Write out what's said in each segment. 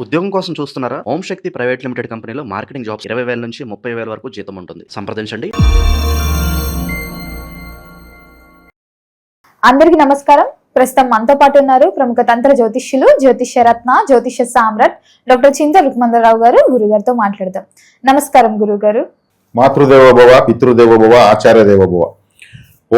ఉద్యోగం కోసం చూస్తున్నారా? ఓం శక్తి ప్రైవేట్ లిమిటెడ్ కంపెనీలో మార్కెటింగ్ జాబ్స్ 20,000 నుంచి 30,000 వరకు జీతం ఉంటుంది. సంప్రదించండి. అందరికీ నమస్కారం. ప్రస్తుతం మనతో పాటు ఉన్నారు ప్రముఖ తంత్ర జ్యోతిష్యులు, జ్యోతిష్య రత్న, జ్యోతిష్య సామ్రాట్ డాక్టర్ చింత రుక్మందరావు గారు. గురుగారితో మాట్లాడదాం. నమస్కారం గురుగారు. మాతృదేవోభవ, పితృదేవోభవ, ఆచార్యదేవోభవ.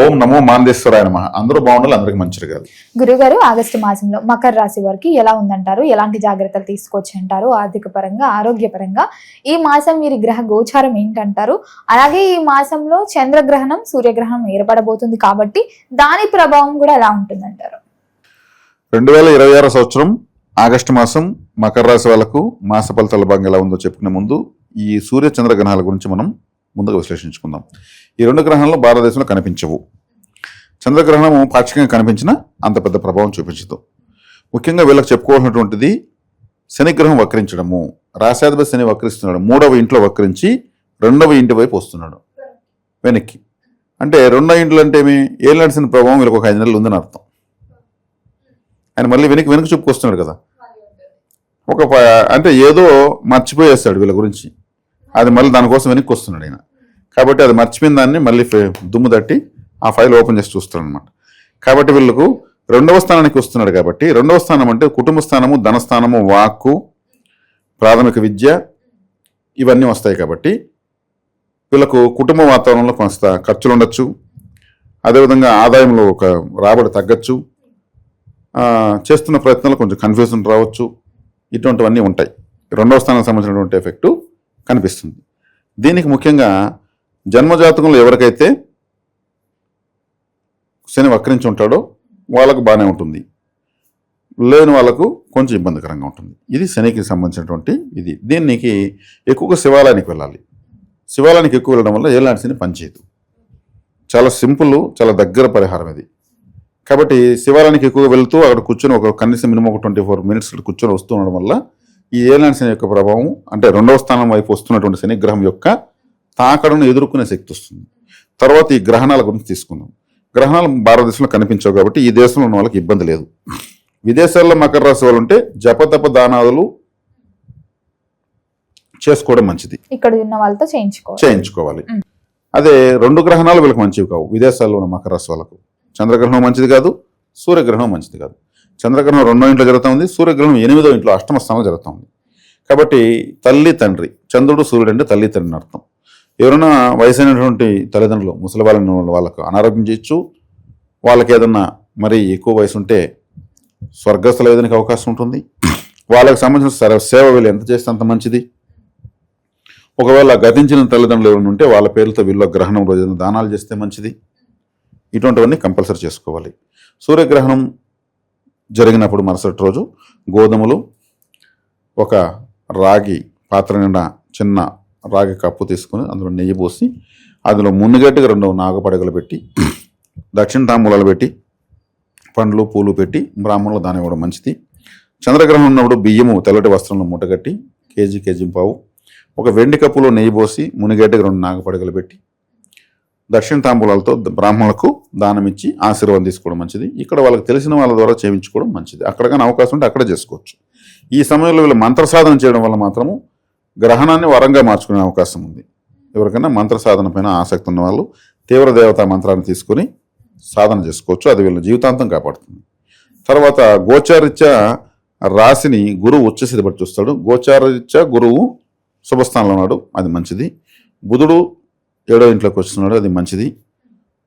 ఓం నమో మాందేశ్వరాయ నమః. అందరూ బాగుండాలి, అందరికి మంచిది కాదు. గురుగారు, ఆగస్టు మాసంలో మకర రాశి వారికి ఎలా ఉందంటారు? ఎలాంటి జాగ్రత్తలు తీసుకోవచ్చు అంటారు? ఆర్థిక పరంగా, ఆరోగ్య పరంగా ఈ మాసం వీరి గ్రహ గోచారం ఏంటంటారు? అలాగే ఈ మాసంలో చంద్రగ్రహణం, సూర్యగ్రహణం ఏర్పడబోతుంది కాబట్టి దాని ప్రభావం కూడా ఎలా ఉంటుందంటారు? 2026 సంవత్సరం ఆగస్టు మాసం మకర రాశి వాళ్ళకు మాస ఫలితాల భాగంగా ఎలా ఉందో చెప్పుకునే ముందు ఈ సూర్య చంద్ర గ్రహాల గురించి మనం ముందుగా విశ్లేషించుకుందాం. ఈ రెండు గ్రహాలు భారతదేశంలో కనిపించవు. చంద్రగ్రహణము పాక్షికంగా కనిపించినా అంత పెద్ద ప్రభావం చూపించదు. ముఖ్యంగా వీళ్ళకి చెప్పుకోవాల్సినటువంటిది శనిగ్రహం వక్రించడము. రాశాధిపతి శని వక్రిస్తున్నాడు. 3వ ఇంట్లో వక్రించి 2వ ఇంటి వైపు వస్తున్నాడు వెనక్కి. అంటే 2వ ఇంట్లో అంటే ఏమి? ఏలినాటి శని ప్రభావం వీళ్ళకి ఒక 5 నెలలు ఉందని అర్థం. ఆయన మళ్ళీ వెనక్కి చూపుకొస్తున్నాడు కదా. అంటే ఏదో మర్చిపోయేస్తాడు వీళ్ళ గురించి. అది మళ్ళీ దానికోసం వెనక్కి వస్తున్నాడు ఆయన. కాబట్టి అది మర్చిపోయిన దాన్ని మళ్ళీ దుమ్ము తట్టి ఆ ఫైల్ ఓపెన్ చేసి చూస్తాడు అనమాట. కాబట్టి వీళ్ళకు 2వ స్థానానికి వస్తున్నాడు. కాబట్టి 2వ స్థానం అంటే కుటుంబ స్థానము, ధనస్థానము, వాక్కు, ప్రాథమిక విద్య ఇవన్నీ వస్తాయి. కాబట్టి వీళ్ళకు కుటుంబ వాతావరణంలో కొంత ఖర్చులు ఉండొచ్చు. అదేవిధంగా ఆదాయంలో ఒక రాబడి తగ్గచ్చు. చేస్తున్న ప్రయత్నాలు కొంచెం కన్ఫ్యూజన్ రావచ్చు. ఇటువంటివన్నీ ఉంటాయి. 2వ స్థానానికి సంబంధించినటువంటి ఎఫెక్టు కనిపిస్తుంది. దీనికి ముఖ్యంగా జన్మజాతకంలో ఎవరికైతే శని వక్రించి ఉంటాడో వాళ్ళకు బాగానే ఉంటుంది, లేని వాళ్ళకు కొంచెం ఇబ్బందికరంగా ఉంటుంది. ఇది శనికి సంబంధించినటువంటి ఇది. దీనికి ఎక్కువగా శివాలయానికి వెళ్ళాలి. శివాలయానికి ఎక్కువ వెళ్ళడం వల్ల ఏలాంటి శని పనిచేయదు. చాలా సింపుల్, చాలా దగ్గర పరిహారం ఇది. కాబట్టి శివాలయానికి ఎక్కువగా వెళ్తూ అక్కడ కూర్చొని కనీసం మినిమం ఒక 24 మినిట్స్ కూర్చొని వస్తూ ఉండడం వల్ల ఈ ఏలాంటి శని యొక్క ప్రభావం అంటే 2వ స్థానం వైపు వస్తున్నటువంటి శని గ్రహం యొక్క తాకడను ఎదుర్కొనే శక్తి వస్తుంది. తర్వాత ఈ గ్రహణాల గురించి తీసుకుందాం. గ్రహణాలు భారతదేశంలో కనిపించవు కాబట్టి ఈ దేశంలో ఉన్న వాళ్ళకి ఇబ్బంది లేదు. విదేశాల్లో మకర రాశి వాళ్ళు ఉంటే జపతప దానాదులు చేసుకోవడం మంచిది. ఇక్కడ ఉన్న వాళ్ళతో చేయించుకోవాలి. అదే 2 గ్రహణాలు వీళ్ళకి మంచివి కావు. విదేశాల్లో ఉన్న మకర రాశి వాళ్ళకు చంద్రగ్రహణం మంచిది కాదు, సూర్యగ్రహణం మంచిది కాదు. చంద్రగ్రహణం 2వ ఇంట్లో జరుగుతుంది, సూర్యగ్రహణం 8వ ఇంట్లో అష్టమ స్థానంలో జరుగుతుంది. కాబట్టి తల్లి తండ్రి, చంద్రుడు సూర్యుడు అంటే తల్లి తండ్రిని అర్థం. ఎవరైనా వయసైనటువంటి తల్లిదండ్రులు, ముసలి వాళ్ళకు అనారోగ్యం చేయొచ్చు. వాళ్ళకి ఏదన్నా మరి ఎక్కువ వయసు ఉంటే స్వర్గస్థులు ఏదైనా అవకాశం ఉంటుంది. వాళ్ళకి సంబంధించిన సేవ వీళ్ళు ఎంత చేస్తే అంత మంచిది. ఒకవేళ గతించిన తల్లిదండ్రులు ఎవరైనా ఉంటే వాళ్ళ పేర్లతో వీళ్ళు గ్రహణం రోజు దానాలు చేస్తే మంచిది. ఇటువంటివన్నీ కంపల్సరీ చేసుకోవాలి. సూర్యగ్రహణం జరిగినప్పుడు మరుసటి రోజు గోధుమలు, ఒక రాగి పాత్ర నిండా చిన్న రాగి కప్పు తీసుకుని అందులో నెయ్యి పోసి అందులో మున్నుగట్టుగా 2 నాగపడగలు పెట్టి దక్షిణ తాంబూలాలు పెట్టి పండ్లు పూలు పెట్టి బ్రాహ్మణులు దాని ఇవ్వడం మంచిది. చంద్రగ్రహణం ఉన్నప్పుడు బియ్యము తెల్లటి వస్త్రంలో మూటగట్టి కేజీ పావు ఒక వెండి కప్పులో నెయ్యి పోసి మునిగట్టుగా 2 నాగపడగలు పెట్టి దక్షిణ తాంబూలాలతో బ్రాహ్మణులకు దానం ఇచ్చి ఆశీర్వాదం తీసుకోవడం మంచిది. ఇక్కడ వాళ్ళకి తెలిసిన వాళ్ళ ద్వారా చేయించుకోవడం మంచిది. అక్కడ కానీ అవకాశం ఉంటే అక్కడే చేసుకోవచ్చు. ఈ సమయంలో వీళ్ళు మంత్ర సాధన చేయడం వల్ల మాత్రము గ్రహణాన్ని వరంగా మార్చుకునే అవకాశం ఉంది. ఎవరికైనా మంత్ర సాధన పైన ఆసక్తి ఉన్న వాళ్ళు తీవ్ర దేవతా మంత్రాన్ని తీసుకుని సాధన చేసుకోవచ్చు. అది వీళ్ళ జీవితాంతం కాపాడుతుంది. తర్వాత గోచారీత్యా రాశిని గురువు ఉచ్చస్థితి బట్టి చూస్తాడు. గోచారీత్యా గురువు శుభస్థానంలో ఉన్నాడు, అది మంచిది. బుధుడు 7వ ఇంట్లోకి వస్తున్నాడు, అది మంచిది.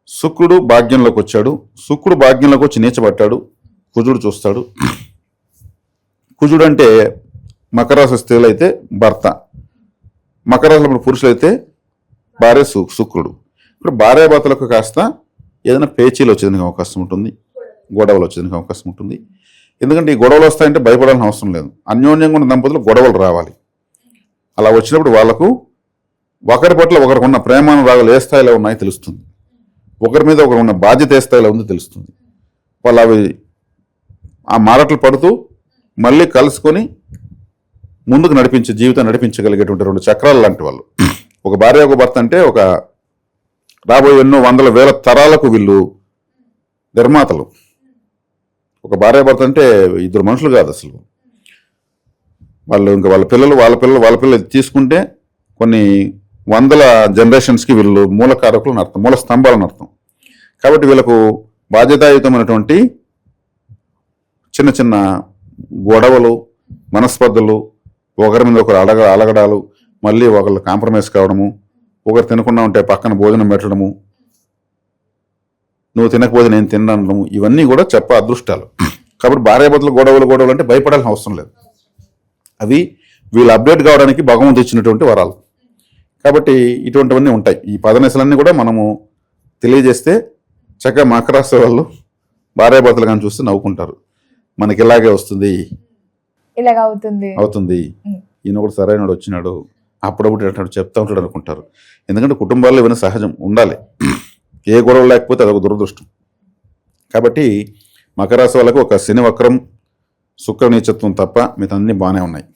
శుక్రుడు భాగ్యంలోకి వచ్చాడు. శుక్రుడు భాగ్యంలోకి వచ్చి నీచబట్టాడు. కుజుడు చూస్తాడు. కుజుడు అంటే మకర రాశి స్త్రీలు అయితే భర్త, మకర రాశిలో పురుషులు అయితే భార్య శుక్రుడు. ఇప్పుడు భార్యాభర్తలకు కాస్త ఏదైనా పేచీలు వచ్చేదానికి అవకాశం ఉంటుంది, గొడవలు వచ్చేదానికి అవకాశం ఉంటుంది. ఎందుకంటే ఈ గొడవలు వస్తాయంటే భయపడాల్సిన అవసరం లేదు. అన్యోన్యంగా ఉన్న దంపతులు గొడవలు రావాలి. అలా వచ్చినప్పుడు వాళ్లకు ఒకరి పట్ల ఒకరికి ఉన్న ప్రేమానురాగాలు ఏ స్థాయిలో ఉన్నాయో తెలుస్తుంది. ఒకరి మీద ఒకరు ఉన్న బాధ్యత ఏ స్థాయిలో ఉందో తెలుస్తుంది. వాళ్ళు అవి ఆ మారట్లు పడుతూ మళ్ళీ కలుసుకొని ముందుకు జీవితం నడిపించగలిగేటువంటి 2 చక్రాలు లాంటి వాళ్ళు. ఒక భార్య ఒక భర్త అంటే ఒక రాబోయే ఎన్నో వందల వేల తరాలకు వీళ్ళు నిర్మాతలు. ఒక భార్యాభర్త అంటే 2 మనుషులు కాదు అసలు. వాళ్ళు ఇంకా వాళ్ళ పిల్లలు తీసుకుంటే కొన్ని వందల జనరేషన్స్కి వీళ్ళు మూలకారకులను అర్థం, మూల స్తంభాలను అర్థం. కాబట్టి వీళ్ళకు బాధ్యతాయుతమైనటువంటి చిన్న చిన్న గొడవలు, మనస్పర్ధలు, ఒకరి మీద ఒకరు అలగడాలు, మళ్ళీ ఒకళ్ళు కాంప్రమైజ్ కావడము, ఒకరు తినకుండా ఉంటే పక్కన భోజనం పెట్టడము, నువ్వు తినకపోతే నేను తినడము, ఇవన్నీ కూడా అదృష్టాలు. కాబట్టి భార్యాభర్తలు గొడవలు అంటే భయపడాల్సిన అవసరం లేదు. అవి వీళ్ళు అప్డేట్ కావడానికి భగవంతుడు ఇచ్చినటువంటి వరాలు. కాబట్టి ఇటువంటివన్నీ ఉంటాయి. ఈ పదనెసలన్నీ కూడా మనము తెలియజేస్తే చక్కగా మకర రాశి వాళ్ళు భార్యాభర్తలు కానీ చూస్తే నవ్వుకుంటారు. మనకి ఇలాగే వస్తుంది, ఇలాగ అవుతుంది, ఈయన కూడా సరైనడు వచ్చినాడు, అప్పుడప్పుడు అంటాడు చెప్తా ఉంటాడు అనుకుంటారు. ఎందుకంటే కుటుంబాల్లో ఇవన్నీ సహజం, ఉండాలి. ఏ గొడవ లేకపోతే అదొక దురదృష్టం. కాబట్టి మకర రాశి వాళ్ళకు ఒక శని వక్రం, శుక్ర నీచత్వం తప్ప మిగతా అన్ని బాగానే ఉన్నాయి.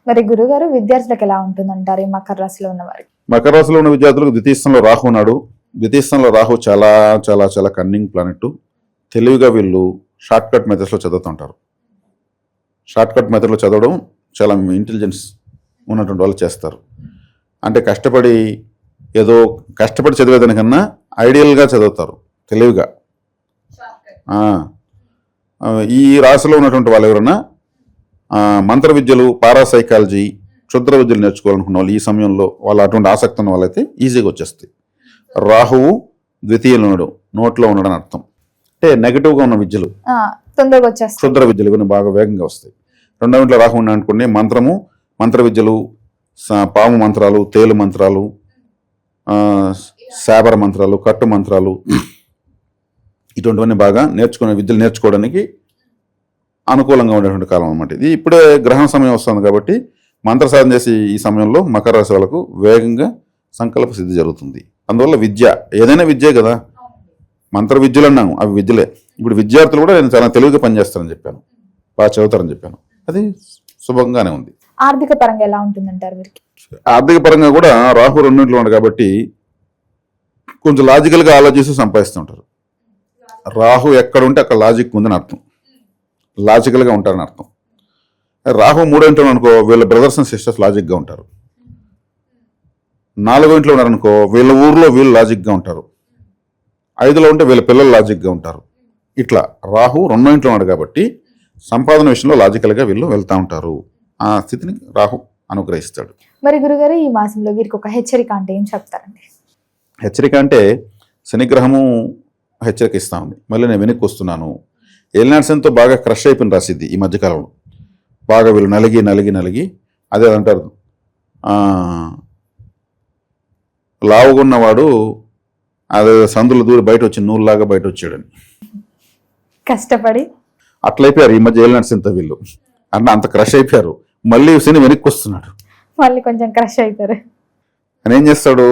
మరి గురుగారు విద్యార్థులకు ఎలా ఉంటుందంటారు ఈ మకర రాశిలో ఉన్న వారికి? మకర రాశిలో ఉన్న విద్యార్థులకు ద్వితీయ స్థానంలో రాహు ఉన్నాడు. ద్వితీయ స్థానంలో రాహు చాలా చాలా చాలా కన్నింగ్ ప్లానెట్. తెలివిగా వీళ్ళు షార్ట్ కట్ మెథడ్స్లో చదువుతుంటారు. షార్ట్ కట్ మెథడ్లో చదవడం చాలా ఇంటెలిజెన్స్ ఉన్నటువంటి వాళ్ళు చేస్తారు. అంటే కష్టపడి చదివేదానికన్నా ఐడియల్గా చదువుతారు, తెలివిగా. ఈ రాశిలో ఉన్నటువంటి వాళ్ళు ఎవరైనా మంత్ర విద్యలు, పారాసైకాలజీ, క్షుద్ర విద్యలు నేర్చుకోవాలనుకున్న వాళ్ళు ఈ సమయంలో వాళ్ళు అటువంటి ఆసక్తి ఉన్న వాళ్ళైతే ఈజీగా వచ్చేస్తాయి. రాహువు ద్వితీయంలో ఉండడం, నోట్లో ఉండడం అని అర్థం. అంటే నెగిటివ్గా ఉన్న విద్యలు తొందరగా వచ్చేస్తాయి, క్షుద్ర విద్యలు ఇవన్నీ బాగా వేగంగా వస్తాయి. రెండవ ఇంట్లో రాహు ఉన్నాడు అనుకోండి, మంత్ర విద్యలు, పాము మంత్రాలు, తేలు మంత్రాలు, శాబర మంత్రాలు, కట్టు మంత్రాలు, ఇటువంటివన్నీ బాగా విద్యలు నేర్చుకోవడానికి అనుకూలంగా ఉండేటువంటి కాలం అన్నమాట. ఇది ఇప్పుడే గ్రహణ సమయం వస్తుంది కాబట్టి మంత్ర సాధన చేసి ఈ సమయంలో మకర రాశి వాళ్ళకు వేగంగా సంకల్ప సిద్ధి జరుగుతుంది. అందువల్ల విద్య ఏదైనా విద్యే కదా, మంత్ర విద్యలు అన్నాము, అవి విద్యలే. ఇప్పుడు విద్యార్థులు కూడా నేను చాలా తెలివిగా పనిచేస్తారని చెప్పాను, బాగా చదువుతారని చెప్పాను. అది శుభంగానే ఉంది. ఆర్థిక పరంగా ఎలా ఉంటుందంటారు వీరికి? ఆర్థిక పరంగా కూడా రాహు రెండింటిలో ఉన్నాడు కాబట్టి కొంచెం లాజికల్గా ఆలోచిస్తూ సంపాదిస్తుంటారు. రాహు ఎక్కడ ఉంటే అక్కడ లాజిక్ ఉందని అర్థం, లాజికల్గా ఉంటారని అర్థం. రాహు మూడో ఇంట్లో అనుకో, వీళ్ళ బ్రదర్స్ అండ్ సిస్టర్స్ లాజిక్గా ఉంటారు. నాలుగో ఇంట్లో ఉన్నారనుకో, వీళ్ళ ఊర్లో వీళ్ళు లాజిక్గా ఉంటారు. ఐదులో ఉంటే వీళ్ళ పిల్లలు లాజిక్గా ఉంటారు. ఇట్లా రాహు రెండో ఇంట్లో ఉన్నాడు కాబట్టి సంపాదన విషయంలో లాజికల్గా వీళ్ళు వెళ్తూ ఉంటారు. ఆ స్థితిని రాహు అనుగ్రహిస్తాడు. మరి గురుగారు ఈ మాసంలో వీరికి ఒక హెచ్చరిక అంటే ఏం చెప్తారండి? హెచ్చరిక అంటే శనిగ్రహము హెచ్చరిక ఇస్తా ఉంది, మళ్ళీ నేను వెనక్కి వస్తున్నాను. ఏలినాడ్సన్తో బాగా క్రష్ అయిపోయిన రాసిద్ది ఈ మధ్యకాలంలో. బాగా వీళ్ళు నలిగి అదే అంటారు, లావుగున్నవాడు అదే సందులు దూరి బయట వచ్చి నూలులాగా బయట వచ్చాడని కష్టపడి అట్లయిపోయారు ఈ మధ్య ఏలినాడ్సన్తో వీళ్ళు. అంటే అంత క్రష్ అయిపోయారు. మళ్ళీ శని వెనక్కి వస్తున్నాడు, మళ్ళీ కొంచెం క్రష్ అవుతారు. అని ఏం చేస్తాడు,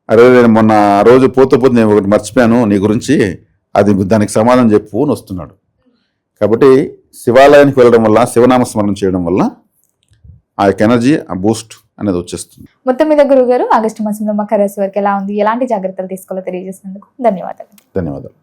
అరే నేను మొన్న రోజు పోతే నేను ఒకటి మర్చిపోయాను నీ గురించి, అది దానికి సమాధానం చెప్పు అని వస్తున్నాడు. కాబట్టి శివాలయానికి వెళ్ళడం వల్ల, శివనామ స్మరణ చేయడం వల్ల ఆ యొక్క ఎనర్జీ, ఆ బూస్ట్ అనేది వచ్చేస్తుంది. మొత్తం మీద గురువు గారు ఆగస్టు మాసంలో మకర రాశి వారికి ఎలా ఉంది, ఎలాంటి జాగ్రత్తలు తీసుకోవాలో తెలియజేసినందుకు ధన్యవాదాలు.